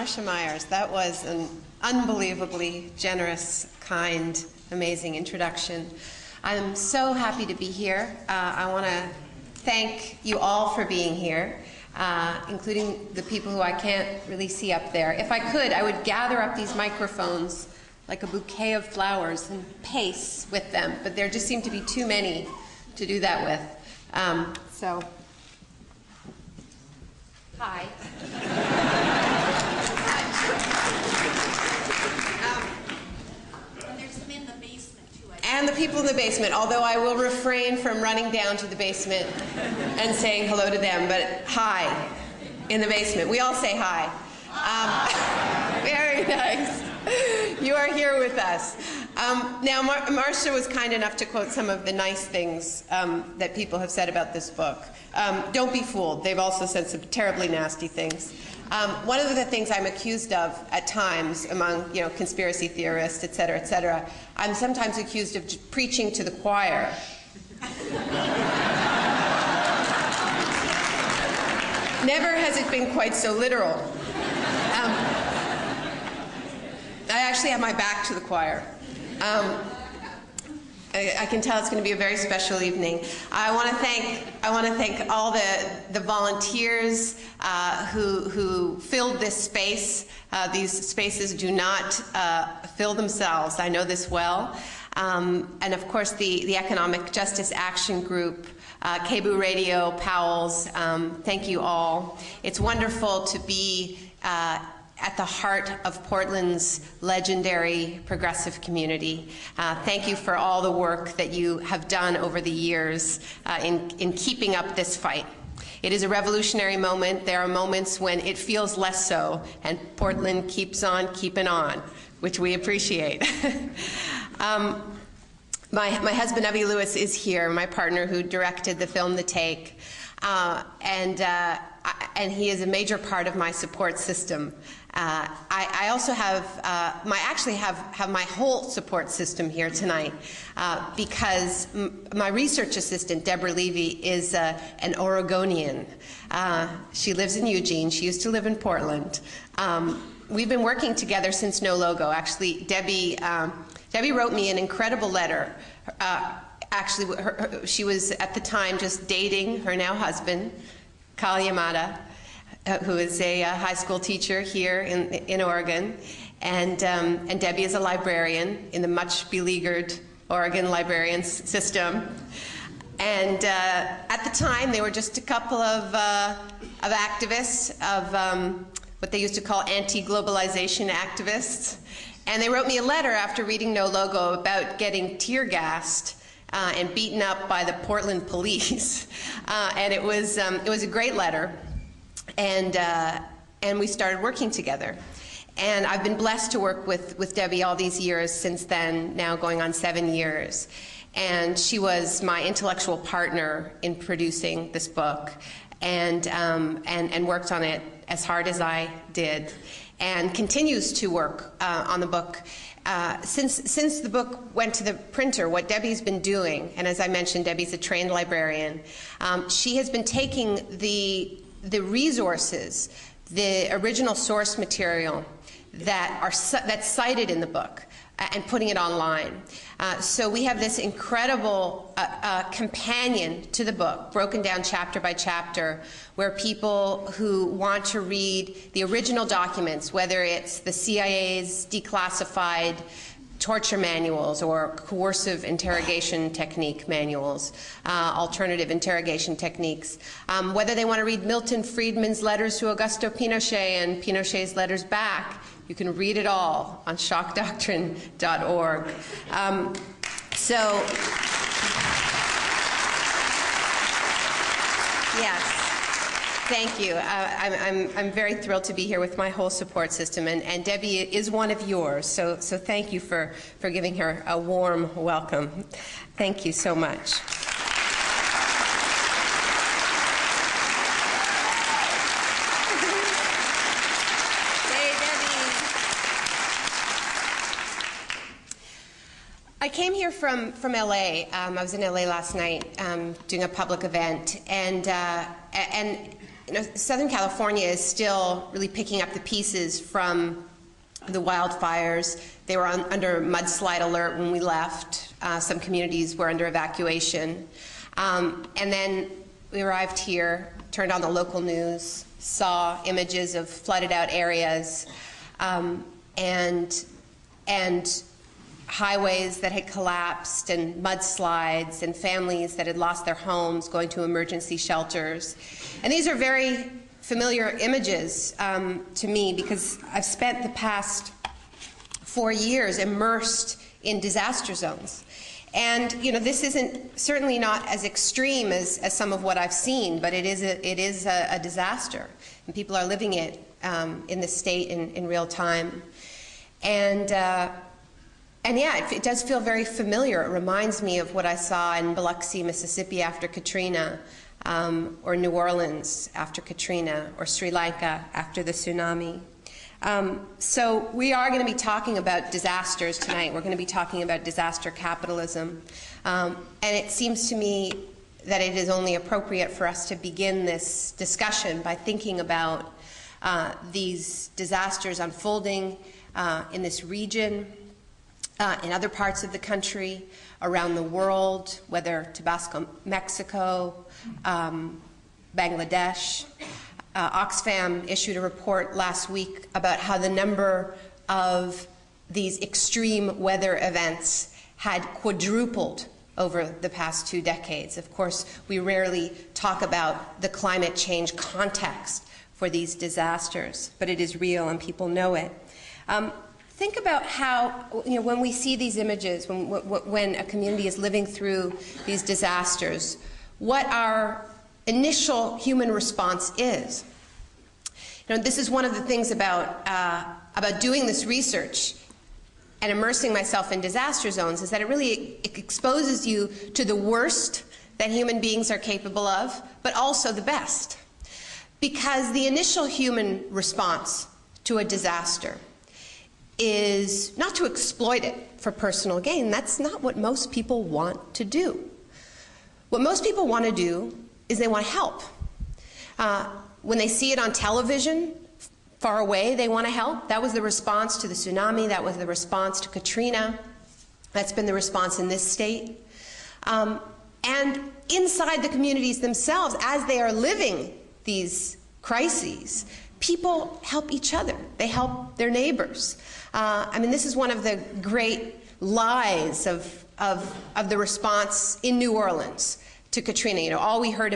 Marcia Myers. That was an unbelievably generous, kind, amazing introduction. I'm so happy to be here. I want to thank you all for being here, including the people who I can't really see up there. If I could, I would gather up these microphones like a bouquet of flowers and pace with them, but there just seem to be too many to do that with. Hi. And there's some in the basement, too. And the people in the basement, although I will refrain from running down to the basement and saying hello to them, but hi in the basement. We all say hi. Very nice. You are here with us. Now, Marcia was kind enough to quote some of the nice things that people have said about this book. Don't be fooled. They've also said some terribly nasty things. One of the things I'm accused of at times among, conspiracy theorists, et cetera, I'm sometimes accused of preaching to the choir. Never has it been quite so literal. I actually have my back to the choir. I can tell it's going to be a very special evening. I want to thank all the volunteers who filled this space. These spaces do not fill themselves. I know this well. And of course, the Economic Justice Action Group, KBOO Radio, Powell's. Thank you all. It's wonderful to be at the heart of Portland's legendary progressive community. Thank you for all the work that you have done over the years in keeping up this fight. It is a revolutionary moment. There are moments when it feels less so, and Portland keeps on keeping on, which we appreciate. My husband, Evie Lewis, is here, my partner who directed the film The Take, and he is a major part of my support system. I also have have my whole support system here tonight because my research assistant, Deborah Levy, is an Oregonian. She lives in Eugene. She used to live in Portland. We've been working together since No Logo. Actually, Debbie wrote me an incredible letter. She was at the time just dating her now husband, Kal Yamada, who is a high school teacher here in Oregon, and Debbie is a librarian in the much beleaguered Oregon librarian system. And at the time, they were just a couple of activists, of what they used to call anti-globalization activists. And they wrote me a letter after reading No Logo about getting tear-gassed and beaten up by the Portland police. And it was a great letter. And we started working together. And I've been blessed to work with Debbie all these years since then, now going on 7 years. And she was my intellectual partner in producing this book and worked on it as hard as I did and continues to work on the book. Since the book went to the printer, what Debbie's been doing, and as I mentioned, Debbie's a trained librarian, she has been taking the resources, the original source material that's cited in the book, and putting it online. So we have this incredible companion to the book, broken down chapter by chapter, where people who want to read the original documents, whether it's the CIA's declassified torture manuals or coercive interrogation technique manuals, alternative interrogation techniques, whether they want to read Milton Friedman's letters to Augusto Pinochet and Pinochet's letters back, you can read it all on shockdoctrine.org. Yes, thank you. I'm very thrilled to be here with my whole support system, and Debbie is one of yours, so thank you for giving her a warm welcome. Thank you so much. I came here from LA. I was in LA last night doing a public event, and Southern California is still really picking up the pieces from the wildfires. They were under mudslide alert when we left. Some communities were under evacuation. And then we arrived here, turned on the local news, saw images of flooded out areas, and highways that had collapsed, and mudslides, and families that had lost their homes going to emergency shelters. And these are very familiar images to me, because I've spent the past 4 years immersed in disaster zones. And this isn't certainly not as extreme as some of what I've seen, but it is a disaster, and people are living it in the state in real time. And yeah, it does feel very familiar. It reminds me of what I saw in Biloxi, Mississippi after Katrina, or New Orleans after Katrina, or Sri Lanka after the tsunami. So we are going to be talking about disasters tonight. We're going to be talking about disaster capitalism. And it seems to me that it is only appropriate for us to begin this discussion by thinking about these disasters unfolding in this region, in other parts of the country, around the world, whether Tabasco, Mexico, Bangladesh. Oxfam issued a report last week about how the number of these extreme weather events had quadrupled over the past 2 decades. Of course, we rarely talk about the climate change context for these disasters, but it is real and people know it. Think about how, when we see these images, when a community is living through these disasters, what our initial human response is. This is one of the things about doing this research and immersing myself in disaster zones, is that it really exposes you to the worst that human beings are capable of, but also the best. Because the initial human response to a disaster is not to exploit it for personal gain. That's not what most people want to do. What most people want to do is they want to help. When they see it on television, far away, they want to help. That was the response to the tsunami. That was the response to Katrina. That's been the response in this state. And inside the communities themselves, as they are living these crises, people help each other. They help their neighbors. This is one of the great lies of the response in New Orleans to Katrina. All we heard